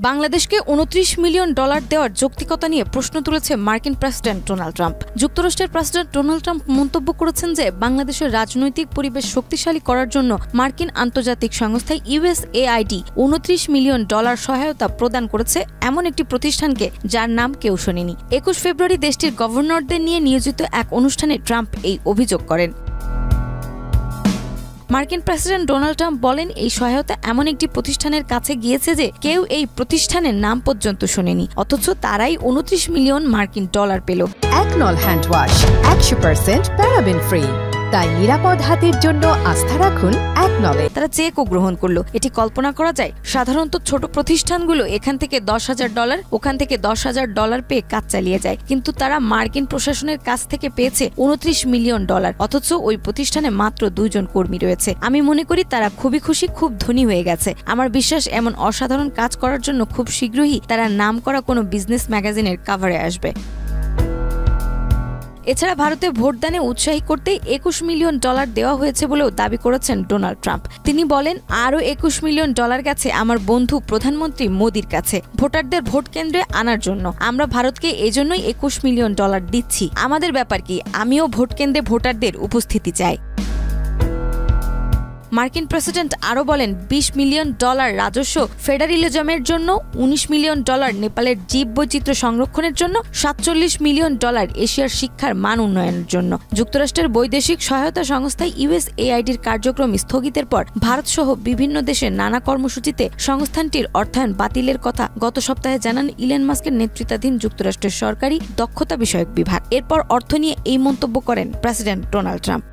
বাংলাদেশকে $29 মিলিয়ন দেওয়ার যৌক্তিকতা নিয়ে প্রশ্ন তুলেছে মার্কিন প্রেসিডেন্ট ডোনাল্ড ট্রাম্প। যুক্তরাষ্ট্রের প্রেসিডেন্ট ডোনাল্ড ট্রাম্প মন্তব্য করেছেন যে বাংলাদেশের রাজনৈতিক পরিবেশ শক্তিশালী করার জন্য মার্কিন আন্তর্জাতিক সংস্থা USAID $29 মিলিয়ন সহায়তা প্রদান করেছে এমন একটি প্রতিষ্ঠানকে যার নাম কেউ শোনেনি। 21 ফেব্রুয়ারি দেশটির গভর্নরদের নিয়ে নিয়োজিত এক অনুষ্ঠানে ট্রাম্প এই অভিযোগ করেন। মার্কিন প্রেসিডেন্ট ডোনাল্ড ট্রাম্প বলেন, এই সহায়তা এমন একটি প্রতিষ্ঠানের কাছে গিয়েছে যে কেউ এই প্রতিষ্ঠানের নাম পর্যন্ত শোনেনি, অথচ তারাই $29 মিলিয়ন পেল। একনল হ্যান্ড ওয়াশ 100% প্যারাবেন ফ্রি, তাই নিরাপদ হাতের জন্য আস্থা রাখুন একনলে। তারা চেকও গ্রহণ করলো। এটি কল্পনা করা যায়? সাধারণত ছোট প্রতিষ্ঠানগুলো এখান থেকে $10,000 ওখান থেকে $10,000 পেয়ে কাজ চালিয়ে যায়, কিন্তু তারা মার্কিন প্রশাসনের কাছ থেকে পেয়েছে $29 মিলিয়ন, অথচ ওই প্রতিষ্ঠানে মাত্র 2 জন কর্মী রয়েছে। আমি মনে করি তারা খুবই খুশি, খুব ধনী হয়ে গেছে। আমার বিশ্বাস এমন অসাধারণ কাজ করার জন্য খুব শীঘ্রই তারা নামকরা কোনো বিজনেস ম্যাগাজিনের কাভারে আসবে। এছাড়া ভারতে ভোটদানে উৎসাহী করতে $21 মিলিয়ন দেওয়া হয়েছে বলেও দাবি করেছেন ডোনাল্ড ট্রাম্প। তিনি বলেন, আরও $21 মিলিয়ন গেছে আমার বন্ধু প্রধানমন্ত্রী মোদির কাছে ভোটারদের ভোট কেন্দ্রে আনার জন্য। আমরা ভারতকে এজন্যই $21 মিলিয়ন দিচ্ছি। আমাদের ব্যাপার কি? আমিও ভোট কেন্দ্রে ভোটারদের উপস্থিতি চাই। মার্কিন প্রেসিডেন্ট আরও বলেন, $20 মিলিয়ন রাজস্ব ফেডারিলিজমের জন্য, $19 মিলিয়ন নেপালের জীববৈচিত্র্য সংরক্ষণের জন্য, $47 মিলিয়ন এশিয়ার শিক্ষার মান উন্নয়নের জন্য। যুক্তরাষ্ট্রের বৈদেশিক সহায়তা সংস্থা USAIDর কার্যক্রম স্থগিতের পর ভারতসহ বিভিন্ন দেশের নানা কর্মসূচিতে সংস্থানটির অর্থায়ন বাতিলের কথা গত সপ্তাহে জানান ইলন মাস্কের নেতৃত্বাধীন যুক্তরাষ্ট্রের সরকারি দক্ষতা বিষয়ক বিভাগ। এরপর অর্থ নিয়ে এই মন্তব্য করেন প্রেসিডেন্ট ডোনাল্ড ট্রাম্প।